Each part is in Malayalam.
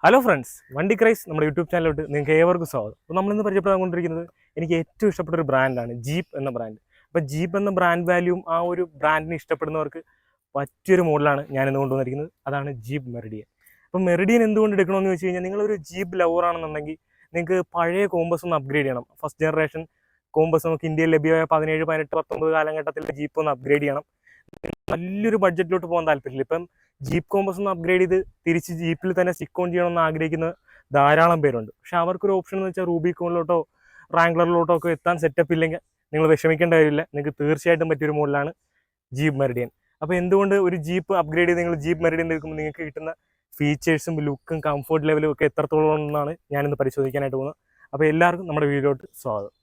ഹലോ ഫ്രണ്ട്സ്, വണ്ടി ക്രൈസ് നമ്മുടെ യൂട്യൂബ് ചാനലിലോട്ട് നിങ്ങൾക്ക് ഏവർക്കും സ്വാഗതം. അപ്പോൾ നമ്മളിന്ന് പരിചയപ്പെടാൻകൊണ്ടിരിക്കുന്നത് എനിക്ക് ഏറ്റവും ഇഷ്ടപ്പെട്ട ഒരു ബ്രാൻഡാണ് ജീപ്പ് എന്ന ബ്രാൻഡ്. അപ്പോൾ ജീപ്പ് എന്ന ബ്രാൻഡ് വാല്യൂവും ആ ഒരു ബ്രാൻഡിനെ ഇഷ്ടപ്പെടുന്നവർക്ക് പറ്റിയൊരു മോഡലാണ് ഞാൻ ഇന്ന് കൊണ്ടുവന്നിരിക്കുന്നത്. അതാണ് ജീപ്പ് മെറിഡിയൻ. അപ്പോൾ മെറിഡിയൻ എന്തുകൊണ്ട് എടുക്കണമെന്ന് വെച്ച് കഴിഞ്ഞാൽ നിങ്ങളൊരു ജീപ്പ് ലവർ ആണെന്നുണ്ടെങ്കിൽ നിങ്ങൾക്ക് പഴയ കോമ്പസ് ഒന്ന് അപ്ഗ്രേഡ് ചെയ്യണം. ഫസ്റ്റ് ജനറേഷൻ കോമ്പസ് നമുക്ക് ഇന്ത്യയിൽ ലഭ്യമായ 17, 18, 19 കാലഘട്ടത്തിലെ ജീപ്പ് ഒന്ന് അപ്ഗ്രേഡ് ചെയ്യണം. വലിയൊരു ബഡ്ജറ്റിലോട്ട് പോകാൻ താല്പര്യമില്ല. ഇപ്പം ജീപ്പ് കോമ്പസ് ഒന്ന് അപ്ഗ്രേഡ് ചെയ്ത് തിരിച്ച് ജീപ്പിൽ തന്നെ സ്റ്റിക്ക് ഓൺ ചെയ്യണമെന്ന് ആഗ്രഹിക്കുന്ന ധാരാളം പേരുണ്ട്. പക്ഷെ അവർക്കൊരു ഓപ്ഷൻ എന്ന് വെച്ചാൽ റൂബിക്കോണിലോട്ടോ റാംഗ്ലറിലോട്ടോ ഒക്കെ എത്താൻ സെറ്റപ്പ് ഇല്ലെങ്കിൽ നിങ്ങൾ വിഷമിക്കേണ്ട കാര്യമില്ല. നിങ്ങൾക്ക് തീർച്ചയായിട്ടും പറ്റിയൊരു മോഡലാണ് ജീപ്പ് മെറിഡിയൻ. അപ്പോൾ എന്തുകൊണ്ട് ഒരു ജീപ്പ് അപ്ഗ്രേഡ് ചെയ്ത് നിങ്ങൾ ജീപ്പ് മെറിഡിയൻ എടുക്കുമ്പോൾ നിങ്ങൾക്ക് കിട്ടുന്ന ഫീച്ചേഴ്സും ലുക്കും കംഫർട്ട് ലെവലും ഒക്കെ എത്രത്തോളം ഉണ്ടെന്നാണ് ഞാനിന്ന് പരിശോധിക്കാനായിട്ട് പോകുന്നത്. അപ്പോൾ എല്ലാവർക്കും നമ്മുടെ വീഡിയോയിലോട്ട് സ്വാഗതം.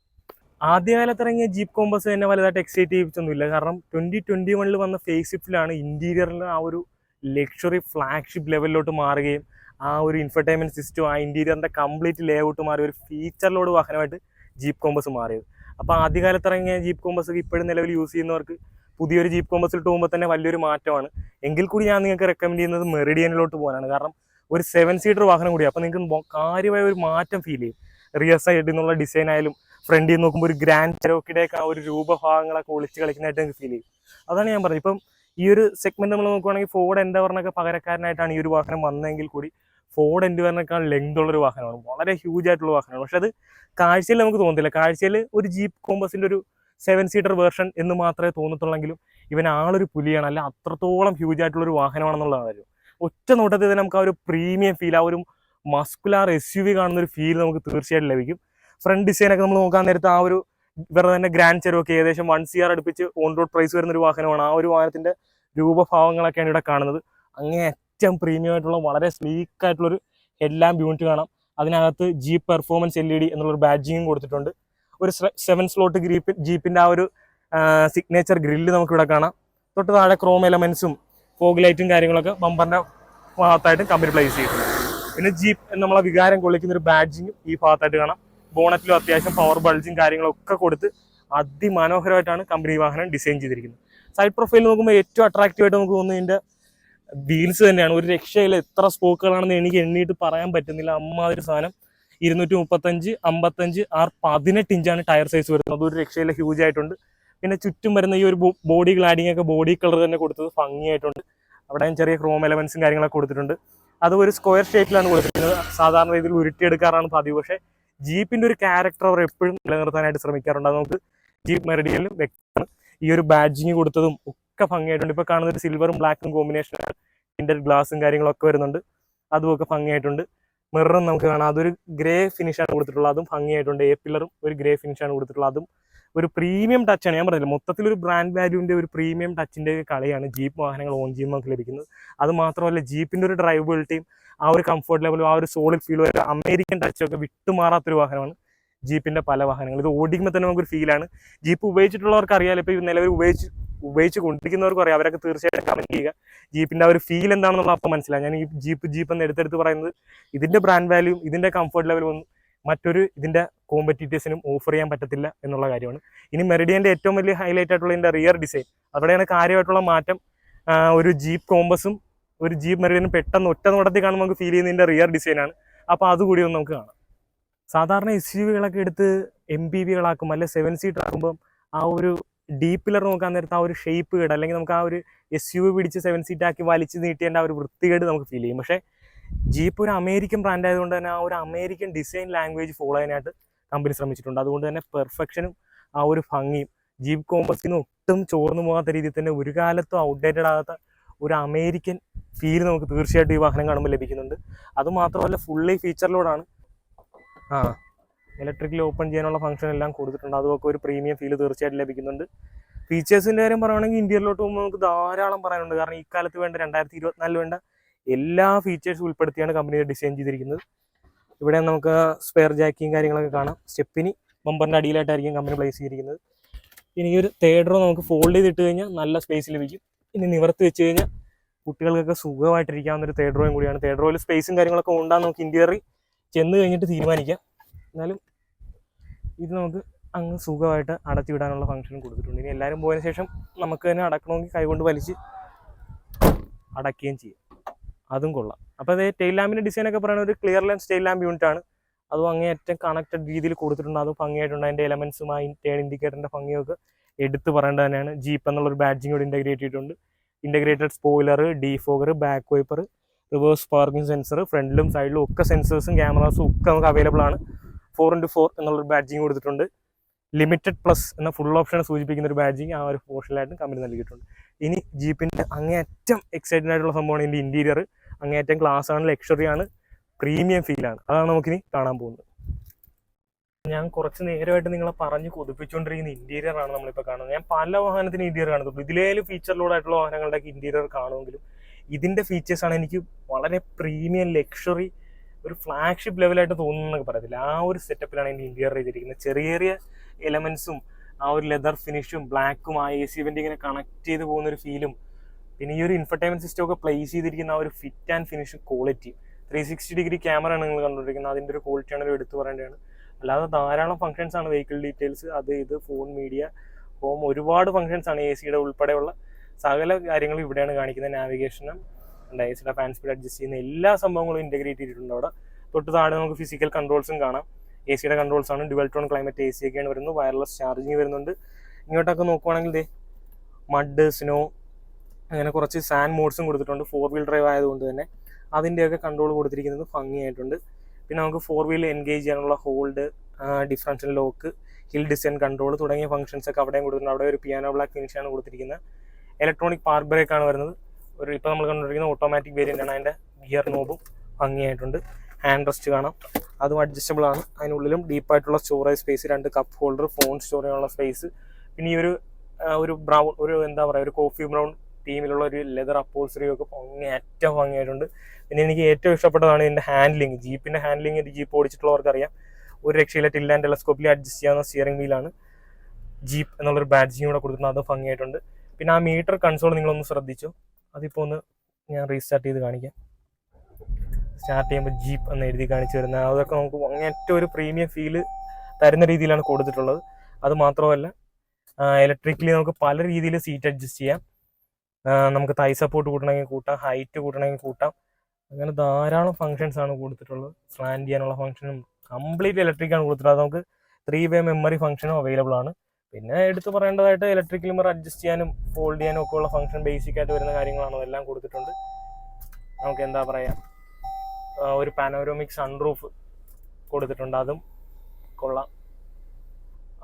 ആദ്യകാലത്ത് ഇറങ്ങിയ ജീപ്പ് കോമ്പസ് തന്നെ വലുതായിട്ട് എക്സൈറ്റ് ചെയ്യിപ്പിച്ചൊന്നുമില്ല. കാരണം 2021 വന്ന ഫേസ് ഷിഫ്റ്റിലാണ് ഇന്റീരിയറിൽ ആ ഒരു ലക്ഷറി ഫ്ലാഗ്ഷിപ്പ് ലെവലിലോട്ട് മാറുകയും ആ ഒരു ഇൻഫർടൈൻമെന്റ് സിസ്റ്റം ആ ഇന്റീരിയറിന്റെ കംപ്ലീറ്റ് ലേ ഔട്ട് മാറി ഒരു ഫീച്ചറിലോട് വാഹനമായിട്ട് ജീപ്പ് കോമ്പസ് മാറിയത്. അപ്പോൾ ആദ്യകാലത്ത് ഇറങ്ങിയ ജീപ്പ് കോമ്പസ് ഇപ്പോഴും നിലവിൽ യൂസ് ചെയ്യുന്നവർക്ക് പുതിയൊരു ജീപ്പ് കോമ്പസിലോട്ട് പോകുമ്പോൾ തന്നെ വലിയൊരു മാറ്റമാണ്. എങ്കിൽ കൂടി ഞാൻ നിങ്ങൾക്ക് റെക്കമെൻഡ് ചെയ്യുന്നത് മെറിഡിയനിലോട്ട് പോകാനാണ്. കാരണം ഒരു 7 സീറ്റർ വാഹനം കൂടി. അപ്പോൾ നിങ്ങൾക്ക് കാര്യമായ ഒരു മാറ്റം ഫീൽ ചെയ്യും. റിയർ സൈഡിൽ നിന്നുള്ള ഡിസൈൻ ആയാലും ഫ്രണ്ടിൽ നോക്കുമ്പോൾ ഒരു ഗ്രാൻഡ് ചെറോക്കിയുടെയൊക്കെ ആ ഒരു രൂപഭാഗങ്ങളൊക്കെ ഒളിച്ച് കളിക്കുന്നതായിട്ട് നിങ്ങൾക്ക് ഫീൽ ചെയ്യും. അതാണ് ഞാൻ പറഞ്ഞത്. ഇപ്പം ഈ ഒരു സെഗ്മെന്റ് നമ്മൾ നോക്കുവാണെങ്കിൽ ഫോർഡ് എൻഡവറിനൊക്കെ പകരക്കാരനായിട്ടാണ് ഈ ഒരു വാഹനം വന്നതെങ്കിൽ കൂടി ഫോർഡ് എൻഡവറിനേക്കാൾ ലെങ്ത് ഉള്ളൊരു വാഹനമാണ്. വളരെ ഹ്യൂജ് ആയിട്ടുള്ള വാഹനമാണ്. പക്ഷെ അത് കാഴ്ചയിൽ നമുക്ക് തോന്നത്തില്ല. കാഴ്ചയിൽ ഒരു ജീപ്പ് കോമ്പസിന്റെ ഒരു 7 സീറ്റർ വേർഷൻ എന്ന് മാത്രമേ തോന്നത്തുള്ളെങ്കിലും ഇവൻ ആളൊരു പുലിയാണ്. അല്ല അത്രത്തോളം ഹ്യൂജ് ആയിട്ടുള്ള ഒരു വാഹനമാണെന്നുള്ള കാര്യം ഒറ്റ നോട്ടത്തിൽ തന്നെ നമുക്ക് ആ ഒരു പ്രീമിയം ഫീൽ, ആ ഒരു മസ്കുലാർ SUV കാണുന്ന ഒരു ഫീൽ നമുക്ക് തീർച്ചയായിട്ടും ലഭിക്കും. ഫ്രണ്ട് ഡിസൈനൊക്കെ നമ്മൾ നോക്കാൻ നേരത്ത് ആ ഒരു ഇവരുടെ തന്നെ ഗ്രാൻഡ് ചെറോക്കി ഏകദേശം 1 CR അടുപ്പിച്ച് ഓൺ റോഡ് പ്രൈസ് വരുന്ന ഒരു വാഹനമാണ്. ആ ഒരു വാഹനത്തിന്റെ രൂപഭാവങ്ങളൊക്കെയാണ് ഇവിടെ കാണുന്നത്. അങ്ങനെ ഏറ്റവും പ്രീമിയം ആയിട്ടുള്ള വളരെ സ്ലീക്ക് ആയിട്ടുള്ളൊരു ഹെഡ് ലാമ്പ് യൂണിറ്റ് കാണാം. അതിനകത്ത് ജീപ്പ് പെർഫോമൻസ് LED എന്നുള്ളൊരു ബാഡ്ജിങ്ങും കൊടുത്തിട്ടുണ്ട്. ഒരു 7 സ്ലോട്ട് ജീപ്പിന്റെ ആ ഒരു സിഗ്നേച്ചർ ഗ്രില്ല് നമുക്ക് ഇവിടെ കാണാം. തൊട്ട് താഴെ ക്രോം എലമെന്റ്സും ഫോഗ് ലൈറ്റും കാര്യങ്ങളൊക്കെ ബമ്പറിന്റെ ഭാഗത്തായിട്ട് കമ്പനി പ്ലേസ് ചെയ്തിട്ടുണ്ട്. പിന്നെ ജീപ്പ് നമ്മളെ വികാരം കൊള്ളിക്കുന്ന ഒരു ബാഡ്ജിങ്ങും ഈ ഭാഗത്തായിട്ട് കാണാം. ബോണറ്റിലും അത്യാവശ്യം പവർ ബൾജും കാര്യങ്ങളൊക്കെ കൊടുത്ത് അതിമനോഹരമായിട്ടാണ് കമ്പനി വാഹനം ഡിസൈൻ ചെയ്തിരിക്കുന്നത്. സൈഡ് പ്രൊഫൈൽ നോക്കുമ്പോൾ ഏറ്റവും അട്രാക്റ്റീവ് ആയിട്ട് നമുക്ക് തോന്നുന്നത് ഇതിന്റെ വീൽസ് തന്നെയാണ്. ഒരു രക്ഷയില്ല. എത്ര സ്പോക്കുകളാണെന്ന് എനിക്ക് എണ്ണിയിട്ട് പറയാൻ പറ്റുന്നില്ല. അമ്മാതിരി സാധനം 235, 55, R18 ഇഞ്ചാണ് ടയർ സൈസ് വരുന്നത്. അതൊരു രക്ഷയില്ല, ഹ്യൂജ് ആയിട്ടുണ്ട്. പിന്നെ ചുറ്റും വരുന്ന ഈ ഒരു ബോഡി ഗ്ലാഡിംഗ് ഒക്കെ ബോഡി കളർ തന്നെ കൊടുത്തത് ഭംഗിയായിട്ടുണ്ട്. അവിടെ ചെറിയ ക്രോം എലമെന്റ്സും കാര്യങ്ങളൊക്കെ കൊടുത്തിട്ടുണ്ട്. അത് ഒരു സ്ക്വയർ ഷേപ്പിലാണ് കൊടുത്തിരിക്കുന്നത്. സാധാരണ രീതിയിൽ ഉരുട്ടിയെടുക്കാറാണ് പതിവ്. പക്ഷേ ജീപ്പിന്റെ ഒരു ക്യാരക്ടർ അവർ എപ്പോഴും നിലനിർത്താനായിട്ട് ശ്രമിക്കാറുണ്ട്. അത് നമുക്ക് ജീപ്പ് മെറിഡിയനിലും വ്യക്തമാണ്. ഈ ഒരു ബാഡ്ജിങ് കൊടുത്തതും ഒക്കെ ഭംഗിയായിട്ടുണ്ട്. ഇപ്പൊ കാണുന്ന ഒരു സിൽവറും ബ്ലാക്കും കോമ്പിനേഷനാണ്. ടിൻഡഡ് ഗ്ലാസും കാര്യങ്ങളൊക്കെ വരുന്നുണ്ട്. അതുമൊക്കെ ഭംഗിയായിട്ടുണ്ട്. മിററും നമുക്ക് കാണാം. അതൊരു ഗ്രേ ഫിനിഷാണ് കൊടുത്തിട്ടുള്ളത്. അതും ഭംഗിയായിട്ടുണ്ട്. പില്ലറും ഒരു ഗ്രേ ഫിനിഷാണ് കൊടുത്തിട്ടുള്ളത്. അതും ഒരു പ്രീമിയം ടച്ചാണ്. ഞാൻ പറഞ്ഞില്ല, മൊത്തത്തിൽ ഒരു ബ്രാൻഡ് വാല്യൂവിന്റെ ഒരു പ്രീമിയം ടച്ചിന്റെ കളിയാണ് ജീപ്പ് വാഹനങ്ങൾ ഓൺ ചെയ്യുമ്പോൾ നമുക്ക് ലഭിക്കുന്നത്. അത് മാത്രമല്ല ജീപ്പിന്റെ ഒരു ഡ്രൈവബിലിറ്റിയും ആ ഒരു കംഫർട്ട് ലെവലും ആ ഒരു സോളിഡ് ഫീലും ഒരു അമേരിക്കൻ ടച്ചൊക്കെ വിട്ടുമാറാത്തൊരു വാഹനമാണ് ജീപ്പിന്റെ പല വാഹനങ്ങൾ. ഇത് ഓടിക്കുമ്പോൾ തന്നെ നമുക്കൊരു ഫീലാണ്. ജീപ്പ് ഉപയോഗിച്ചിട്ടുള്ളവർക്ക് അറിയാലോ. ഇപ്പോൾ ഈ നിലവിൽ ഉപയോഗിച്ച് കൊണ്ടിരിക്കുന്നവർക്കും അറിയാം. അവരൊക്കെ തീർച്ചയായിട്ടും കമന്റ് ചെയ്യുക ജീപ്പിന്റെ ആ ഒരു ഫീൽ എന്താണെന്നുള്ള അപ്പം മനസ്സിലായി. ഞാൻ ഈ ജീപ്പ് എന്ന് എടുത്തെടുത്ത് പറയുന്നത് ഇതിന്റെ ബ്രാൻഡ് വാല്യൂയും ഇതിന്റെ കംഫർട്ട് ലെവലും ഒന്നും മറ്റൊരു ഇതിന്റെ കോമ്പറ്റീറ്റേഴ്സിനും ഓഫർ ചെയ്യാൻ പറ്റത്തില്ല എന്നുള്ള കാര്യമാണ്. ഇനി മെറിഡിയന്റെ ഏറ്റവും വലിയ ഹൈലൈറ്റ് ആയിട്ടുള്ള ഇതിന്റെ റിയർ ഡിസൈൻ. അവിടെയാണ് കാര്യമായിട്ടുള്ള മാറ്റം. ഒരു ജീപ്പ് കോമ്പസും ഒരു ജീപ്പ് മെറിഡിയനും പെട്ടെന്ന് ഒറ്റ നോട്ടത്തിൽ കാണുമ്പോൾ നമുക്ക് ഫീൽ ചെയ്യുന്നതിന്റെ റിയർ ഡിസൈനാണ്. അപ്പോൾ അതുകൂടി ഒന്ന് നമുക്ക് കാണാം. സാധാരണ SUV-കളൊക്കെ എടുത്ത് MPV-കളാക്കും, അല്ലെ 7 സീറ്റർ ആക്കുമ്പോൾ ആ ഒരു ഡീപ് പില്ലർ നോക്കാൻ നേരത്ത് ആ ഒരു ഷേപ്പ് കേട്, അല്ലെങ്കിൽ നമുക്ക് ആ ഒരു SUV പിടിച്ച് 7 സീറ്റ് ആക്കി വലിച്ച് നീട്ടിയതിൻ്റെ ആ ഒരു വൃത്തികേട് നമുക്ക് ഫീൽ ചെയ്യും. പക്ഷേ ജീപ്പ് ഒരു അമേരിക്കൻ ബ്രാൻഡ് ആയതുകൊണ്ട് തന്നെ ആ ഒരു അമേരിക്കൻ ഡിസൈൻ ലാംഗ്വേജ് ഫോളോ ചെയ്യാനായിട്ട് കമ്പനി ശ്രമിച്ചിട്ടുണ്ട്. അതുകൊണ്ട് തന്നെ പെർഫെക്ഷനും ആ ഒരു ഭംഗിയും ജീപ്പ് കോമ്പസിന് ഒട്ടും ചോർന്നു പോകാത്ത രീതിയിൽ തന്നെ ഒരു കാലത്തും ഔട്ട്ഡേറ്റഡ് ആകാത്ത ഒരു അമേരിക്കൻ ഫീൽ നമുക്ക് തീർച്ചയായിട്ടും ഈ വാഹനം കാണുമ്പോൾ ലഭിക്കുന്നുണ്ട്. അതുമാത്രമല്ല ഫുള്ളി ഫീച്ചറിലോടാണ്. ഇലക്ട്രിക്കൽ ഓപ്പൺ ചെയ്യാനുള്ള ഫംഗ്ഷൻ എല്ലാം കൊടുത്തിട്ടുണ്ട്. അതൊക്കെ ഒരു പ്രീമിയം ഫീൽ തീർച്ചയായിട്ടും ലഭിക്കുന്നുണ്ട്. ഫീച്ചേഴ്സിൻ്റെ കാര്യം പറയുകയാണെങ്കിൽ ഇന്ത്യയിലോട്ട് പോകുമ്പോൾ നമുക്ക് ധാരാളം പറയാനുണ്ട്. കാരണം ഈ കാലത്ത് വേണ്ട 2024 വേണ്ട എല്ലാ ഫീച്ചേഴ്സും ഉൾപ്പെടുത്തിയാണ് കമ്പനി ഡിസൈൻ ചെയ്തിരിക്കുന്നത്. ഇവിടെ നമുക്ക് സ്പെയർ ജാക്കിയും കാര്യങ്ങളൊക്കെ കാണാം. സ്റ്റെപ്പിന് ബമ്പറിൻ്റെ അടിയിലായിട്ടായിരിക്കും കമ്പനി പ്ലേസ് ചെയ്തിരിക്കുന്നത്. ഇനി ഈ ഒരു തേർഡ് റോ നമുക്ക് ഫോൾഡ് ചെയ്തിട്ട് കഴിഞ്ഞാൽ നല്ല സ്പേസ് ലഭിക്കും. ഇനി നിവർത്തി വെച്ച് കഴിഞ്ഞാൽ കുട്ടികൾക്കൊക്കെ സുഖമായിട്ടിരിക്കാവുന്ന ഒരു തേർഡ് റോയും കൂടിയാണ്. തേർഡ് റോയിൽ സ്പേസും കാര്യങ്ങളൊക്കെ ഉണ്ടാകും. നമുക്ക് ഇന്റീരിയറിൽ ചെന്ന് കഴിഞ്ഞിട്ട് തീരുമാനിക്കാം. എന്നാലും ഇത് നമുക്ക് അങ്ങ് സുഖമായിട്ട് അടച്ചുവിടാനുള്ള ഫംഗ്ഷനും കൊടുത്തിട്ടുണ്ട്. ഇനി എല്ലാവരും പോയതിനു ശേഷം നമുക്ക് തന്നെ അടക്കണമെങ്കിൽ കൈകൊണ്ട് വലിച്ച് അടയ്ക്കുകയും ചെയ്യും. അതും കൊള്ളാം. അപ്പോൾ അതേ ടെയിൽ ലാമ്പിൻ്റെ ഡിസൈനൊക്കെ പറയുന്നത് ഒരു clear lens tail lamp unit ആണ്. അതും അങ്ങേയറ്റം കണക്റ്റഡ് രീതിയിൽ കൊടുത്തിട്ടുണ്ട്. അതും ഭംഗിയായിട്ടുണ്ട്. അതിൻ്റെ എലമെൻസുമായി ടേൺ ഇൻഡിക്കേറ്ററിൻ്റെ ഭംഗിയൊക്കെ എടുത്ത് പറയേണ്ടത് തന്നെയാണ്. ജീപ്പ് എന്നുള്ളൊരു ബാഡ്ജിങ് കൂടി ഇൻ്റഗ്രേറ്റ് ചെയ്തിട്ടുണ്ട്. Integrated spoiler, defogger, back wiper, reverse parking sensor, ഫ്രണ്ടിലും സൈഡിലും ഒക്കെ സെൻസേഴ്സും ക്യാമറാസും ഒക്കെ നമുക്ക് അവൈലബിൾ ആണ്. 4x4 എന്നുള്ളൊരു ബാഡ്ജിങ് കൊടുത്തിട്ടുണ്ട്. ലിമിറ്റഡ് പ്ലസ് എന്ന ഫുൾ ഓപ്ഷനെ സൂചിപ്പിക്കുന്ന ഒരു ബാഡ്ജിങ് ആ ഒരു പോർഷനിലായിട്ടും കമ്പനി നൽകിയിട്ടുണ്ട്. ഇനി ജീപ്പിൻ്റെ അങ്ങേയറ്റം എക്സൈറ്റഡ് ആയിട്ടുള്ള സംഭവമാണ് ഇതിൻ്റെ ഇൻറ്റീരിയർ. അങ്ങേയറ്റം ക്ലാസ് ആണ്, ലക്ഷറി ആണ്, പ്രീമിയം ഫീലാണ്. അതാണ് നമുക്കിനി കാണാൻ പോകുന്നത്. ഞാൻ കുറച്ച് നേരമായിട്ട് നിങ്ങളെ പറഞ്ഞ് കൊതിപ്പിച്ചുകൊണ്ടിരിക്കുന്ന ഇൻറ്റീരിയർ ആണ് നമ്മളിപ്പോൾ കാണുന്നത്. ഞാൻ പല വാഹനത്തിന് ഇൻറ്റീരിയർ കാണുന്നുള്ളൂ. ഇതിലേലും ഫീച്ചറിലൂടായിട്ടുള്ള വാഹനങ്ങളുടെയൊക്കെ ഇൻറ്റീരിയർ കാണുമെങ്കിലും ഇതിൻ്റെ ഫീച്ചേഴ്സാണ് എനിക്ക് വളരെ പ്രീമിയം ലക്ഷറി, ഒരു ഫ്ലാഗ്ഷിപ്പ് ലെവലായിട്ട് തോന്നുന്നതൊക്കെ പറയത്തില്ല. ആ ഒരു സെറ്റപ്പിലാണ് എൻ്റെ ഇൻറ്റീരിയർ ചെയ്തിരിക്കുന്നത്. ചെറിയ ചെറിയ എലമെൻസും ആ ഒരു ലെതർ ഫിനിഷും ബ്ലാക്കും ആ AC വെൻ്റ് ഇങ്ങനെ കണക്ട് ചെയ്ത് പോകുന്നൊരു ഫീലും, പിന്നെ ഈ ഒരു ഇൻഫർടൈൻമെൻറ്റ് സിസ്റ്റം ഒക്കെ പ്ലേസ് ചെയ്തിരിക്കുന്ന ആ ഒരു fit and finish quality, 360 degree ക്യാമറയാണ് നിങ്ങൾ കണ്ടുകൊണ്ടിരിക്കുന്നത്. അതിൻ്റെ ഒരു ക്വാളിറ്റിയാണ് ഒരു എടുത്തു പറയേണ്ടതാണ്. അല്ലാതെ ധാരാളം ഫംഗ്ഷൻസ് ആണ്, വെഹിക്കിൾ ഡീറ്റെയിൽസ്, അത് ഇത്, ഫോൺ, മീഡിയ, ഹോം, ഒരുപാട് ഫംഗ്ഷൻസ് ആണ്. AC ഉൾപ്പെടെയുള്ള സകല കാര്യങ്ങളും ഇവിടെയാണ് കാണിക്കുന്നത്. നാവിഗേഷനും AC ഫാൻ സ്പീഡ് അഡ്ജസ്റ്റ് ചെയ്യുന്ന എല്ലാ സംഭവങ്ങളും ഇൻറ്റഗ്രേറ്റ് ചെയ്തിട്ടുണ്ട് അവിടെ. തൊട്ട് താഴെ നമുക്ക് ഫിസിക്കൽ കൺട്രോൾസും കാണാം. AC കൺട്രോൾസ് ആണ്. ഡ്യുവൽ ടോൺ ക്ലൈമറ്റ് AC ഒക്കെയാണ് വരുന്നത്. വയർലെസ് ചാർജിങ് വരുന്നുണ്ട്. ഇങ്ങോട്ടൊക്കെ നോക്കുവാണെങ്കിൽ മഡ്, സ്നോ, അങ്ങനെ കുറച്ച് സാൻഡ് മോഡ്സും കൊടുത്തിട്ടുണ്ട്. 4 വീൽ ഡ്രൈവ് ആയതുകൊണ്ട് തന്നെ അതിൻ്റെയൊക്കെ കൺട്രോൾ കൊടുത്തിരിക്കുന്നത് ഭംഗിയായിട്ടുണ്ട്. പിന്നെ നമുക്ക് 4 വീൽ എൻഗേജ് ചെയ്യാനുള്ള hold, differential lock, hill design control തുടങ്ങിയ ഫംഗ്ഷൻസ് ഒക്കെ അവിടെയും കൊടുത്തിട്ടുണ്ട്. അവിടെ ഒരു പിയാനോ ബ്ലാക്ക് ഫിനിഷാണ് കൊടുത്തിരിക്കുന്നത്. ഇലക്ട്രോണിക് പാർക്ക് ബ്രേക്ക് ആണ് വരുന്നത്. ഇപ്പോൾ നമ്മൾ കണ്ടുകൊണ്ടിരിക്കുന്ന ഓട്ടോമാറ്റിക് വേരിയൻ്റ് ആണ്. അതിൻ്റെ ഗിയർ നോബും ഭംഗിയായിട്ടുണ്ട്. ഹാൻഡ് റെസ്റ്റ് കാണാം, അതും അഡ്ജസ്റ്റബിൾ ആണ്. അതിനുള്ളിലും ഡീപ്പായിട്ടുള്ള storage space, 2 cup holder, phone store ചെയ്യാനുള്ള സ്പേസ്, പിന്നെ ഈ ഒരു ബ്രൗൺ, ഒരു എന്താ പറയുക, ഒരു കോഫി ബ്രൗൺ തീമിലുള്ള ഒരു ലെതർ അപ്പോൾസറി ഒക്കെ ഏറ്റവും ഭംഗിയായിട്ടുണ്ട്. പിന്നെ എനിക്ക് ഏറ്റവും ഇഷ്ടപ്പെട്ടതാണ് ഇതിൻ്റെ ഹാൻഡ്ലിങ്. ജീപ്പിൻ്റെ ഹാൻഡ്ലിങ്, ജീപ്പ് ഓടിച്ചിട്ടുള്ളവർക്കറിയാം, ഒരു രക്ഷയില്ല. ടിൽ ആൻഡ് ടെലസ്കോപ്പിൽ അഡ്ജസ്റ്റ് ചെയ്യാവുന്ന സ്റ്റിയറിംഗ് വീലാണ്. ജീപ്പ് എന്നുള്ളൊരു ബാഡ്ജിങ് കൂടെ കൊടുത്തിട്ടുണ്ട്. അത് ഭംഗിയായിട്ടുണ്ട്. പിന്നെ ആ മീറ്റർ കൺസോൾ നിങ്ങളൊന്ന് ശ്രദ്ധിച്ചു. അതിപ്പോൾ ഒന്ന് ഞാൻ റീസ്റ്റാർട്ട് ചെയ്ത് കാണിക്കാം. സ്റ്റാർട്ട് ചെയ്യുമ്പോൾ ജീപ്പ് എന്ന് എഴുതി കാണിച്ചു വരുന്നത് അതൊക്കെ നമുക്ക് അങ്ങേറ്റവും ഒരു പ്രീമിയം ഫീല് തരുന്ന രീതിയിലാണ് കൊടുത്തിട്ടുള്ളത്. അത് മാത്രമല്ല ഇലക്ട്രിക്കലി നമുക്ക് പല രീതിയിൽ സീറ്റ് അഡ്ജസ്റ്റ് ചെയ്യാം. നമുക്ക് തൈ സപ്പോർട്ട് കൂട്ടണമെങ്കിൽ കൂട്ടാം, ഹൈറ്റ് കൂട്ടണമെങ്കിൽ കൂട്ടാം. അങ്ങനെ ധാരാളം ഫങ്ഷൻസ് ആണ് കൊടുത്തിട്ടുള്ളത്. സ്ലാൻഡ് ചെയ്യാനുള്ള ഫംഗ്ഷനും കംപ്ലീറ്റ് ഇലക്ട്രിക്കാണ് കൊടുത്തിട്ടുള്ളത്. നമുക്ക് 3-വേ മെമ്മറി ഫംഗ്ഷനും അവൈലബിൾ ആണ്. പിന്നെ എടുത്ത് പറയേണ്ടതായിട്ട് ഇലക്ട്രിക് ലിമർ അഡ്ജസ്റ്റ് ചെയ്യാനും ഫോൾഡ് ചെയ്യാനും ഒക്കെ ഉള്ള ഫംഗ്ഷൻ ബേസിക് ആയിട്ട് വരുന്ന കാര്യങ്ങളാണ് എല്ലാം കൊടുത്തിട്ടുണ്ട്. നമുക്ക് എന്താ പറയുക, ഒരു പാനോരമിക് സൺറൂഫ് കൊടുത്തിട്ടുണ്ട്. അതും കൊള്ളാം.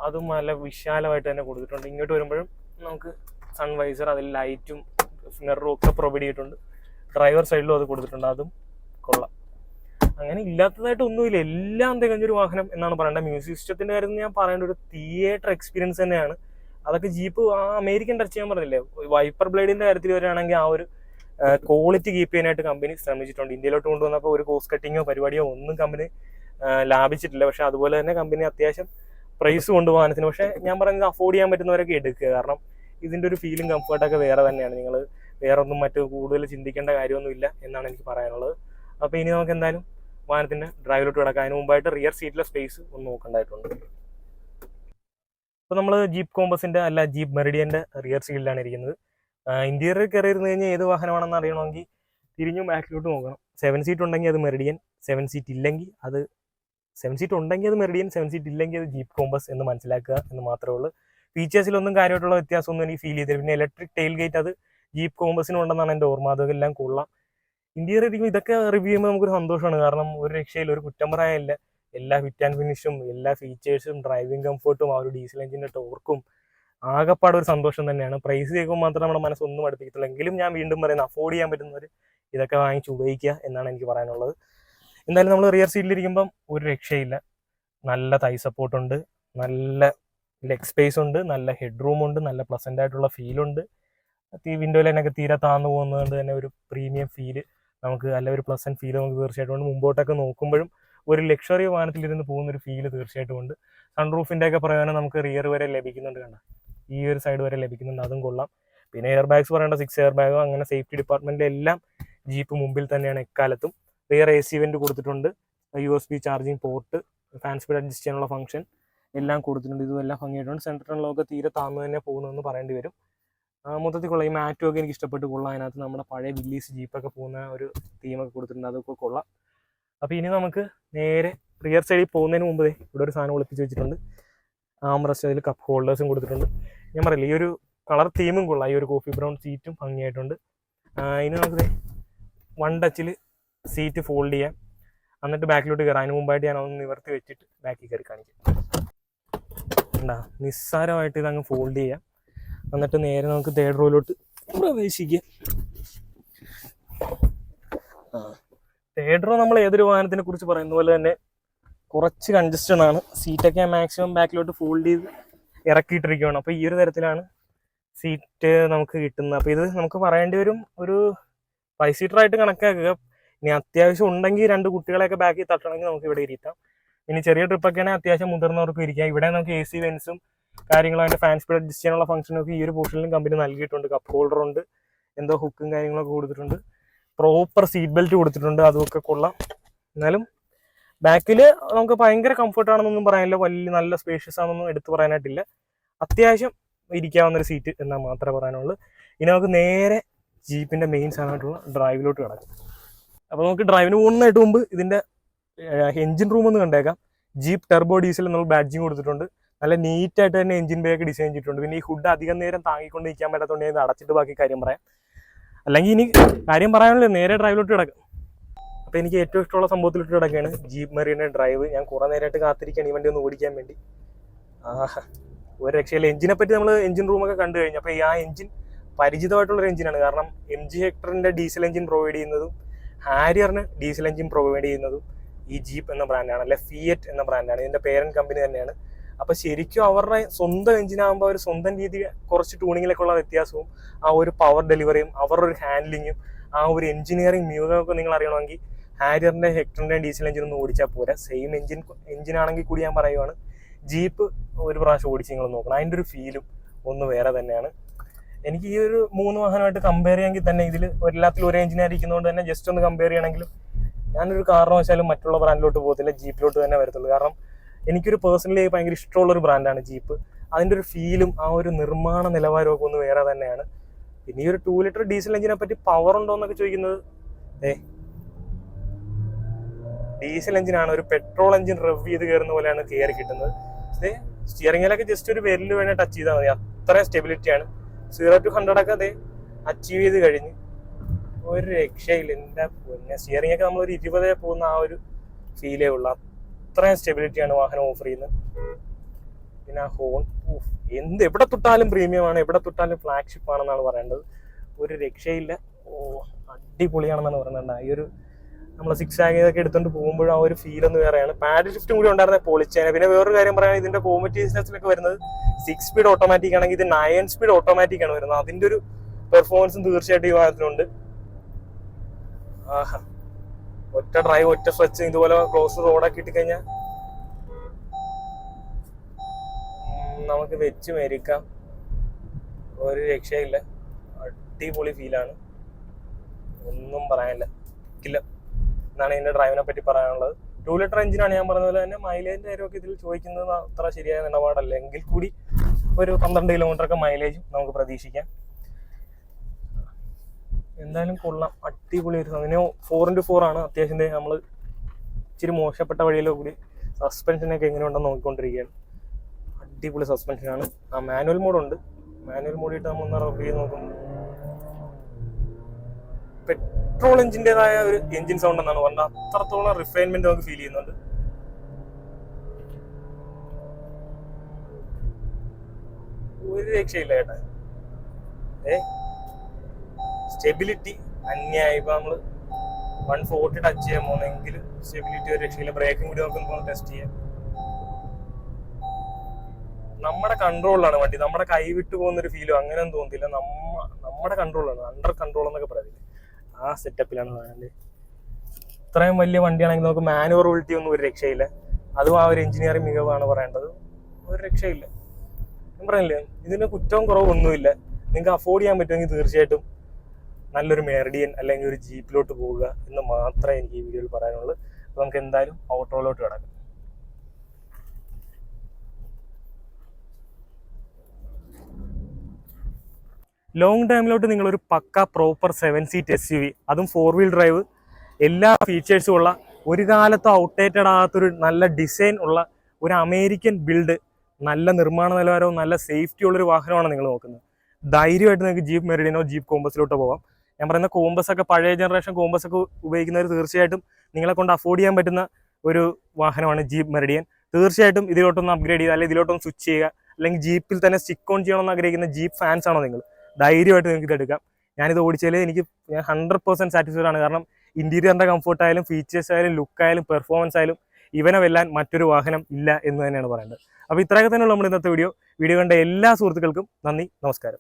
അതും നല്ല വിശാലമായിട്ട് തന്നെ കൊടുത്തിട്ടുണ്ട്. ഇങ്ങോട്ട് വരുമ്പോഴും നമുക്ക് സൺവൈസർ, അതിൽ ലൈറ്റും മിററും ഒക്കെ പ്രൊവൈഡ് ചെയ്തിട്ടുണ്ട്. ഡ്രൈവർ സൈഡിലും അത് കൊടുത്തിട്ടുണ്ട്. അതും കൊള്ളാം. അങ്ങനെ ഇല്ലാത്തതായിട്ട് ഒന്നുമില്ല, എല്ലാം തികഞ്ഞൊരു വാഹനം എന്നാണ് പറയേണ്ടത്. മ്യൂസിക് സിസ്റ്റത്തിൻ്റെ കാര്യം ഞാൻ പറയേണ്ട ഒരു തിയേറ്റർ എക്സ്പീരിയൻസ് തന്നെയാണ്. അതൊക്കെ ജീപ്പ് ആ അമേരിക്കൻ ടച്ച് ചെയ്യാൻ പറഞ്ഞില്ലേ, വൈപ്പർ ബ്ലേഡിൻ്റെ കാര്യത്തിൽ വരികയാണെങ്കിൽ ആ ഒരു ക്വാളിറ്റി കീപ്പ് ചെയ്യാനായിട്ട് കമ്പനി ശ്രമിച്ചിട്ടുണ്ട്. ഇന്ത്യയിലോട്ട് കൊണ്ടുവന്നപ്പോൾ ഒരു കോസ്റ്റ് കട്ടിങ്ങോ പരിപാടിയോ ഒന്നും കമ്പനി ലാഭിച്ചിട്ടില്ല. പക്ഷെ അതുപോലെ തന്നെ കമ്പനി അത്യാവശ്യം പ്രൈസ് കൊണ്ടുപോകാനത്തിന്, പക്ഷേ ഞാൻ പറയുന്നത് അഫോർഡ് ചെയ്യാൻ പറ്റുന്നവരൊക്കെ എടുക്കുക. കാരണം ഇതിൻ്റെ ഒരു ഫീലും കംഫർട്ടൊക്കെ വേറെ തന്നെയാണ്. നിങ്ങൾ വേറെ ഒന്നും മറ്റു കൂടുതൽ ചിന്തിക്കേണ്ട കാര്യമൊന്നുമില്ല എന്നാണ് എനിക്ക് പറയാനുള്ളത്. അപ്പോൾ ഇനി നമുക്ക് എന്തായാലും വാഹനത്തിൻ്റെ ഡ്രൈവിലോട്ട് കിടക്കാം. അതിന് മുമ്പായിട്ട് റിയർ സീറ്റിലെ സ്പേസ് ഒന്ന് നോക്കേണ്ടതായിട്ടുണ്ട്. ഇപ്പോൾ നമ്മൾ ജീപ്പ് കോമ്പസിൻ്റെ അല്ല ജീപ്പ് മെറിഡിയൻ്റെ റിയർ സീറ്റിലാണ് ഇരിക്കുന്നത്. ഇന്റീരിയർ കയറി ഇരുന്ന് കഴിഞ്ഞാൽ ഏത് വാഹനമാണെന്ന് അറിയണമെങ്കിൽ തിരിഞ്ഞും ബാക്കിലോട്ട് നോക്കണം. 7 സീറ്റ് ഉണ്ടെങ്കിൽ അത് മെറിഡിയൻ, 7 സീറ്റ് ഇല്ലെങ്കിൽ അത് 7 സീറ്റ് ഉണ്ടെങ്കിൽ അത് മെറിഡിയൻ, 7 സീറ്റ് ഇല്ലെങ്കിൽ അത് ജീപ്പ് കോമ്പസ് എന്ന് മനസ്സിലാക്കുക എന്ന് മാത്രമേ ഉള്ളൂ. ഫീച്ചേഴ്സിലൊന്നും കാര്യമായിട്ടുള്ള വ്യത്യാസമൊന്നും എനിക്ക് ഫീൽ ചെയ്തില്ല. പിന്നെ ഇലക്ട്രിക് ടെയിൽ ഗേറ്റ് അത് ജീപ്പ് കോമ്പസിനും ഉണ്ടെന്നാണ് എൻ്റെ ഓർമ്മ. അതെല്ലാം കൊള്ളാം. ഇന്റീരിയർ ഇരിക്കും ഇതൊക്കെ റിവ്യൂ ചെയ്യുമ്പോൾ നമുക്കൊരു സന്തോഷമാണ്. കാരണം ഒരു രക്ഷയിൽ ഒരു കുറ്റം പറയാനില്ല. എല്ലാ ഫിറ്റ് ആൻഡ് ഫിനിഷും എല്ലാ ഫീച്ചേഴ്സും ഡ്രൈവിംഗ് കംഫർട്ടും ആ ഒരു ഡീസൽ എഞ്ചിൻ്റെ ടോർക്കും ആകെപ്പാട് ഒരു സന്തോഷം തന്നെയാണ്. പ്രൈസ് കേൾക്കുമ്പോൾ മാത്രം നമ്മുടെ മനസ്സൊന്നും അടുപ്പിക്കത്തുള്ളൂ. എങ്കിലും ഞാൻ വീണ്ടും പറയുന്നത് അഫോർഡ് ചെയ്യാൻ പറ്റുന്നവർ ഇതൊക്കെ വാങ്ങിച്ച് ഉപയോഗിക്കുക എന്നാണ് എനിക്ക് പറയാനുള്ളത്. എന്തായാലും നമ്മൾ റിയർ സീറ്റിലിരിക്കുമ്പം ഒരു രക്ഷയില്ല. നല്ല തൈ സപ്പോർട്ടുണ്ട്, നല്ല ലെഗ് സ്പേസ് ഉണ്ട്, നല്ല ഹെഡ് റൂം ഉണ്ട്, നല്ല പ്ലസൻ്റ് ആയിട്ടുള്ള ഫീലുണ്ട്. വിൻഡോ ലൈനൊക്കെ തീരെ താന്നു പോകുന്നതുകൊണ്ട് തന്നെ ഒരു പ്രീമിയം ഫീല് നമുക്ക്, അല്ല ഒരു പ്ലസൻറ്റ് ഫീൽ നമുക്ക് തീർച്ചയായിട്ടും ഉണ്ട്. മുമ്പോട്ടൊക്കെ നോക്കുമ്പോഴും ഒരു ലക്ഷറി വാഹനത്തിലിരുന്ന് പോകുന്നൊരു ഫീല് തീർച്ചയായിട്ടും ഉണ്ട്. സൺറൂഫിൻ്റെ ഒക്കെ പ്രയോജനം നമുക്ക് റിയർ വരെ ലഭിക്കുന്നുണ്ട്. കണ്ട ഈ ഒരു സൈഡ് വരെ ലഭിക്കുന്നുണ്ട്, അതും കൊള്ളാം. പിന്നെ എയർ ബാഗ്സ് പറയേണ്ട 6 എയർ ബാഗോ അങ്ങനെ സേഫ്റ്റി ഡിപ്പാർട്ട്മെൻറ്റിലെ എല്ലാം ജീപ്പ് മുമ്പിൽ തന്നെയാണ് എക്കാലത്തും. റിയർ AC വെൻ്റ് കൊടുത്തിട്ടുണ്ട്, USB charging port, fan speed adjust ചെയ്യാനുള്ള ഫംഗ്ഷൻ എല്ലാം കൊടുത്തിട്ടുണ്ട്. ഇതും എല്ലാം ഭംഗിയായിട്ടുണ്ട്. സെൻട്രൽ ലോക്ക് തീരെ താന്നു തന്നെ പോകുന്നതെന്ന് പറയേണ്ടി വരും. മൊത്തത്തിൽ കൊള്ളാം. ഈ മാറ്റും ഒക്കെ എനിക്ക് ഇഷ്ടപ്പെട്ട് കൊള്ളാം. അതിനകത്ത് നമ്മുടെ പഴയ വില്ലീസ് ജീപ്പൊക്കെ പോകുന്ന ഒരു തീമൊക്കെ കൊടുത്തിട്ടുണ്ട്, അതൊക്കെ കൊള്ളാം. അപ്പോൾ ഇനി നമുക്ക് നേരെ റിയർ സൈഡിൽ പോകുന്നതിന് മുമ്പ് ഇവിടെ ഒരു സാധനം ഒളിപ്പിച്ച് വെച്ചിട്ടുണ്ട്. ആംറസ്റ്റ്, അതിൽ കപ്പ് ഹോൾഡേഴ്സും കൊടുത്തിട്ടുണ്ട്. ഞാൻ പറയില്ല, ഈ ഒരു കളർ തീമും കൊള്ളാം. ഈ ഒരു കോഫി ബ്രൗൺ സീറ്റും ഭംഗിയായിട്ടുണ്ട്. ഇനി നമുക്ക് 1 ടച്ചിൽ സീറ്റ് ഫോൾഡ് ചെയ്യാം, എന്നിട്ട് ബാക്കിലോട്ട് കയറാം. അതിന് മുമ്പായിട്ട് ഞാൻ ഒന്ന് നിവർത്തി വെച്ചിട്ട് ബാക്കിൽ കയറി കാണിക്കാം. എന്താ നിസ്സാരമായിട്ട് ഇതങ്ങ് ഫോൾഡ് ചെയ്യാം, എന്നിട്ട് നേരെ നമുക്ക് തേർഡ് റോയിലോട്ട് പ്രവേശിക്കാം. തേർഡ് റോ നമ്മൾ ഏതൊരു വാഹനത്തിനെ കുറിച്ച് പറയുന്ന പോലെ തന്നെ കുറച്ച് കൺജസ്റ്റഡ് ആണ്. സീറ്റൊക്കെ മാക്സിമം ബാക്കിലോട്ട് ഫോൾഡ് ചെയ്ത് ഇറക്കിയിട്ടിരിക്കുകയാണ്. അപ്പോൾ ഈ ഒരു തരത്തിലാണ് സീറ്റ് നമുക്ക് കിട്ടുന്നത്. അപ്പോൾ ഇത് നമുക്ക് പറയേണ്ടി വരും ഒരു 5 സീറ്ററായിട്ട് കണക്കാക്കുക. ഇനി അത്യാവശ്യം ഉണ്ടെങ്കിൽ 2 കുട്ടികളെയൊക്കെ ബാക്കിൽ തട്ടണമെങ്കിൽ നമുക്ക് ഇവിടെ ഇരുത്താം. ഇനി ചെറിയ ട്രിപ്പൊക്കെ ആണെങ്കിൽ അത്യാവശ്യം മുതിർന്നവർക്കും ഇരിക്കാം. ഇവിടെ നമുക്ക് AC വെൻസും കാര്യങ്ങളും അതിൻ്റെ ഫാൻ സ്പീഡ് അഡ്ജസ്റ്റ് ചെയ്യാനുള്ള ഫംഗ്ഷനൊക്കെ ഈ ഒരു പോർഷനിലും കമ്പനി നൽകിയിട്ടുണ്ട്. കപ്പ് ഹോൾഡർ ഉണ്ട്, എന്തോ ഹുക്കും കാര്യങ്ങളൊക്കെ കൊടുത്തിട്ടുണ്ട്, പ്രോപ്പർ സീറ്റ് ബെൽറ്റ് കൊടുത്തിട്ടുണ്ട്, അതൊക്കെ കൊള്ളാം. എന്നാലും ബാക്കിൽ നമുക്ക് ഭയങ്കര കംഫർട്ടാണെന്നൊന്നും പറയാനില്ല, വലിയ നല്ല സ്പേഷ്യസ് ആണെന്നൊന്നും എടുത്തു പറയാനായിട്ടില്ല. അത്യാവശ്യം ഇരിക്കാവുന്നൊരു സീറ്റ് എന്നാൽ മാത്രമേ പറയാനുള്ളൂ. ഇനി നമുക്ക് നേരെ ജീപ്പിൻ്റെ മെയിൻ സാധനമായിട്ടുള്ള ഡ്രൈവിലോട്ട് കിടക്കാം. അപ്പോൾ നമുക്ക് ഡ്രൈവിന് പോകുന്നതായിട്ട് മുമ്പ് ഇതിൻ്റെ എഞ്ചിൻ റൂം ഒന്ന് കണ്ടേക്കാം. ജീപ്പ് ടെർബോ ഡീസൽ എന്നുള്ള ബാഡ്ജിങ് കൊടുത്തിട്ടുണ്ട്. നല്ല നീറ്റായിട്ട് തന്നെ എഞ്ചിൻ ബേ ഒക്കെ ഡിസൈൻ ചെയ്തിട്ടുണ്ട്. പിന്നെ ഈ ഹുഡ് അധികം നേരം താങ്ങിക്കൊണ്ട് നിൽക്കാൻ പറ്റാത്തതുകൊണ്ട് ഇത് അടച്ചിട്ട് ബാക്കി കാര്യം പറയാം. അല്ലെങ്കിൽ ഇനി കാര്യം പറയാനുള്ളത് നേരെ ഡ്രൈവിലോട്ട് കിടക്കാം. അപ്പോൾ എനിക്ക് ഏറ്റവും ഇഷ്ടമുള്ള സംഭവത്തിലോട്ട് കിടക്കുകയാണ് ജീപ്പ് മെറീൻ്റെ ഡ്രൈവ്. ഞാൻ കുറേ നേരമായിട്ട് കാത്തിരിക്കുകയാണ് ഈ വണ്ടി ഒന്ന് ഓടിക്കാൻ വേണ്ടി. ഒരു രക്ഷയില്ല. എഞ്ചിനെ പറ്റി നമ്മൾ എഞ്ചിൻ റൂമൊക്കെ കണ്ടു കഴിഞ്ഞു. അപ്പോൾ ആ എഞ്ചിൻ പരിചിതമായിട്ടുള്ളൊരു എഞ്ചിനാണ്. കാരണം MG ഹെക്ടറിൻ്റെ ഡീസൽ എഞ്ചിൻ പ്രൊവൈഡ് ചെയ്യുന്നതും ഹാരിയറിന് ഡീസൽ എഞ്ചിൻ പ്രൊവൈഡ് ചെയ്യുന്നതും ഈ ജീപ്പ് എന്ന ബ്രാൻഡാണ്, അല്ലെ ഫിയറ്റ് എന്ന ബ്രാൻഡാണ്. ഇതിൻ്റെ പേരന്റ് കമ്പനി തന്നെയാണ്. അപ്പോൾ ശരിക്കും അവരുടെ സ്വന്തം എഞ്ചിനാകുമ്പോൾ അവർ സ്വന്തം രീതി കുറച്ച് ട്യൂണിങ്ങിലൊക്കെയുള്ള വ്യത്യാസവും ആ ഒരു പവർ ഡെലിവറിയും അവരുടെ ഒരു ഹാൻഡ്ലിങ്ങും ആ ഒരു എഞ്ചിനീയറിംഗ് മികവൊക്കെ നിങ്ങൾ അറിയണമെങ്കിൽ ഹാരിയറിൻ്റെ ഹെക്ടറിൻ്റെ ഡീസൽ എഞ്ചിൻ ഒന്ന് ഓടിച്ചാൽ പോരാ. സെയിം എഞ്ചിനാണെങ്കിൽ കൂടി ഞാൻ പറയുവാണ്, ജീപ്പ് ഒരു പ്രാവശ്യം ഓടിച്ച് നിങ്ങൾ നോക്കണം. അതിൻ്റെ ഒരു ഫീലും ഒന്ന് വേറെ തന്നെയാണ്. എനിക്ക് ഈ ഒരു 3 വാഹനമായിട്ട് കമ്പയർ ചെയ്യാമെങ്കിൽ തന്നെ ഇതിൽ എല്ലാത്തിലും ഒരേ എഞ്ചിനായിരിക്കുന്നതുകൊണ്ട് തന്നെ ജസ്റ്റ് ഒന്ന് കമ്പയർ ചെയ്യണമെങ്കിലും ഞാനൊരു കാരണവശാലും മറ്റുള്ള ബ്രാൻഡിലോട്ട് പോകത്തില്ല, ജീപ്പിലോട്ട് തന്നെ വരത്തുള്ളൂ. കാരണം എനിക്കൊരു പേഴ്സണലി ഭയങ്കര ഇഷ്ടമുള്ളൊരു ബ്രാൻഡാണ് ജീപ്പ്. അതിൻ്റെ ഒരു ഫീലും ആ ഒരു നിർമ്മാണ നിലവാരമൊക്കെ ഒന്ന് വേറെ തന്നെയാണ്. പിന്നെ ഈ ഒരു 2 ലിറ്റർ ഡീസൽ എഞ്ചിനെ പറ്റി പവർ ഉണ്ടോ എന്നൊക്കെ ചോദിക്കുന്നത്, ഡീസൽ എഞ്ചിനാണ്. ഒരു പെട്രോൾ എഞ്ചിൻ റവ് ചെയ്ത് കയറുന്ന പോലെയാണ് കയറി കിട്ടുന്നത്. സ്റ്റിയറിംഗിലൊക്കെ ജസ്റ്റ് ഒരു വിരൽ വേണേൽ ടച്ച് ചെയ്താൽ മതി, അത്രയും സ്റ്റെബിലിറ്റിയാണ്. 0 to 100 ഒക്കെ അച്ചീവ് ചെയ്ത് കഴിഞ്ഞ് ഒരു രക്ഷയില്ല. എൻ്റെ പിന്നെ സ്റ്റിയറിംഗ് ഒക്കെ നമ്മളൊരു 20 പോകുന്ന ആ ഒരു ഫീലേ ഉള്ളൂ. അത്രയും സ്റ്റെബിലിറ്റിയാണ് വാഹനം ഓഫർ ചെയ്യുന്നത്. പിന്നെ ആ ഹോൺ എവിടെ തൊട്ടാലും പ്രീമിയമാണ്, എവിടെ തൊട്ടാലും ഫ്ലാഗ്ഷിപ്പ് ആണെന്നാണ് പറയേണ്ടത്. ഒരു രക്ഷയില്ല. അടിപൊളിയാണെന്നാണ് പറയുന്നത്. ഈ ഒരു നമ്മൾ 6 ആഗൊക്കെ എടുത്തുകൊണ്ട് പോകുമ്പോഴും ആ ഒരു ഫീൽ ഒന്ന് വേറെയാണ്. പാഡിൽ ഷിഫ്റ്റും കൂടി ഉണ്ടായിരുന്നത് പൊളിച്ചേനെ. പിന്നെ വേറൊരു കാര്യം പറയുകയാണെങ്കിൽ ഇതിന്റെ കോമ്പറ്റീഷൻസിലൊക്കെ വരുന്നത് 6 സ്പീഡ് ഓട്ടോമാറ്റിക് ആണെങ്കിൽ ഇത് 9 സ്പീഡ് ഓട്ടോമാറ്റിക് ആണ് വരുന്നത്. അതിന്റെ ഒരു പെർഫോമൻസും തീർച്ചയായിട്ടും ഈ വാഹനത്തിനുണ്ട്. ഒറ്റ ഡ്രൈവ്, ഒറ്റ സ്ട്രെച്ച്, ഇതുപോലെ ക്ലോസ് റോഡൊക്കെ ഇട്ടിക്കഴിഞ്ഞാൽ നമുക്ക് വെച്ച് മേരിക്കാം. ഒരു രക്ഷയില്ല, അടിപൊളി ഫീലാണ്, ഒന്നും പറയാനില്ല. എന്നാണ് ഇതിന്റെ ഡ്രൈവിനെ പറ്റി പറയാനുള്ളത്. 2 ലിറ്റർ എഞ്ചിനാണ്. ഞാൻ പറഞ്ഞ പോലെ തന്നെ മൈലേജിന്റെ കാര്യമൊക്കെ ഇതിൽ ചോദിക്കുന്നത് അത്ര ശരിയായ നിലപാടല്ല. എങ്കിൽ കൂടി ഒരു 12 കിലോമീറ്റർ ഒക്കെ മൈലേജും നമുക്ക് പ്രതീക്ഷിക്കാം. എന്തായാലും കൊള്ളാം, അടിപൊളി ഒരു സമയം. 4x4 ആണ്. അത്യാവശ്യം നമ്മൾ ഇച്ചിരി മോശപ്പെട്ട വഴിയിലോ കൂടി സസ്പെൻഷനൊക്കെ എങ്ങനെയുണ്ടെന്ന് നോക്കിക്കൊണ്ടിരിക്കുകയാണ്. അടിപൊളി സസ്പെൻഷനാണ്. ആ മാനുവൽ മോഡുണ്ട്. മാനുവൽ മോഡിട്ട് നമ്മൾ ഒന്ന് റബ് ചെയ്ത് നോക്കുമ്പോൾ പെട്രോൾ എഞ്ചിൻ്റെതായ ഒരു എഞ്ചിൻ സൗണ്ട് എന്നാണ് പറഞ്ഞത്. അത്രത്തോളം റിഫൈൻമെന്റ് നമുക്ക് ഫീൽ ചെയ്യുന്നുണ്ട്. ഒരു രക്ഷയില്ല ചേട്ടാ. സ്റ്റെബിലിറ്റി അന്യായി. ഇപ്പൊ നമ്മള് 140 ടച്ച് ചെയ്യാൻ പോകുന്നെങ്കിൽ സ്റ്റെബിലിറ്റി ഒരു രക്ഷയില്ല. ബ്രേക്കും കൂടി നോക്കുമ്പോൾ ടെസ്റ്റ് ചെയ്യാം. നമ്മുടെ കൺട്രോളിലാണ് വണ്ടി. നമ്മുടെ കൈവിട്ട് പോകുന്നൊരു ഫീലും അങ്ങനെയൊന്നും തോന്നുന്നില്ല. നമ്മുടെ കൺട്രോളാണ്, അണ്ടർ കൺട്രോൾ എന്നൊക്കെ പറയുന്നത്. ആ സെറ്റപ്പിലാണ് പറയുന്നത്. ഇത്രയും വലിയ വണ്ടിയാണെങ്കിൽ നമുക്ക് മാനുവറബിലിറ്റി ഒന്നും ഒരു രക്ഷയില്ല. അതും ആ ഒരു എഞ്ചിനീയറിംഗ് മികവാണ് പറയേണ്ടത്. ഒരു രക്ഷയില്ല. ഞാൻ പറഞ്ഞില്ലേ, ഇതിന് കുറ്റവും കുറവൊന്നുമില്ല. നിങ്ങൾക്ക് അഫോർഡ് ചെയ്യാൻ പറ്റുമെങ്കിൽ തീർച്ചയായിട്ടും നല്ലൊരു മെർഡിയൻ അല്ലെങ്കിൽ ഒരു ജീപ്പിലോട്ട് പോവുക എന്ന് മാത്രമേ എനിക്ക് ഈ വീഡിയോയിൽ പറയാനുള്ളൂ. അപ്പോൾ നമുക്ക് എന്തായാലും ഔട്ട്റോയിലോട്ട് കിടക്കാം. ലോങ് ടൈമിലോട്ട് നിങ്ങളൊരു പക്ക പ്രോപ്പർ 7 സീറ്റ് SUV, അതും 4 വീൽ ഡ്രൈവ്, എല്ലാ ഫീച്ചേഴ്സും ഉള്ള, ഒരു കാലത്തും ഔട്ട്ഡേറ്റഡ് ആകാത്തൊരു നല്ല ഡിസൈൻ ഉള്ള ഒരു അമേരിക്കൻ ബിൽഡ്, നല്ല നിർമ്മാണ നിലവാരവും നല്ല സേഫ്റ്റി ഉള്ളൊരു വാഹനമാണ് നിങ്ങൾ നോക്കുന്നത്. ധൈര്യമായിട്ട് നിങ്ങൾക്ക് ജീപ്പ് മെറിഡിയനോ ജീപ്പ് കോമ്പസിലോട്ടോ പോകാം. ഞാൻ പറയുന്ന കോമ്പസ് ഒക്കെ പഴയ ജനറേഷൻ കോമ്പസ് ഒക്കെ ഉപയോഗിക്കുന്നവർ തീർച്ചയായിട്ടും നിങ്ങളെ കൊണ്ട് അഫോർഡ് ചെയ്യാൻ പറ്റുന്ന ഒരു വാഹനമാണ് ജീപ്പ് മെറിഡിയൻ. തീർച്ചയായിട്ടും ഇതിലോട്ടൊന്ന് അപ്ഗ്രേഡ് ചെയ്യുക, അല്ലെങ്കിൽ ഇതിലോട്ടൊന്ന് സ്വിച്ച് ചെയ്യുക, അല്ലെങ്കിൽ ജീപ്പിൽ തന്നെ സ്റ്റിക്ക് ഓൺ ചെയ്യണമെന്ന് ആഗ്രഹിക്കുന്ന ജീപ്പ് ഫാൻസ് ആണോ നിങ്ങൾ, ധൈര്യമായിട്ട് നിങ്ങൾക്ക് ഇത് എടുക്കാം. ഞാനിത് ഓടിച്ചാൽ ഞാൻ 100% സാറ്റിസ്ഫൈഡ് ആണ്. കാരണം ഇന്റീരിയറിന്റെ കംഫർട്ട് ആയാലും ഫീച്ചേഴ്സ് ആയാലും ലുക്ക് ആയാലും പെർഫോമൻസ് ആയാലും ഇവനെ വെല്ലാൻ മറ്റൊരു വാഹനം ഇല്ല എന്ന് തന്നെയാണ് പറയേണ്ടത്. അപ്പോൾ ഇത്രയൊക്കെ തന്നെയുള്ള നമ്മുടെ ഇന്നത്തെ വീഡിയോ കണ്ട എല്ലാ സുഹൃത്തുക്കൾക്കും നന്ദി, നമസ്കാരം.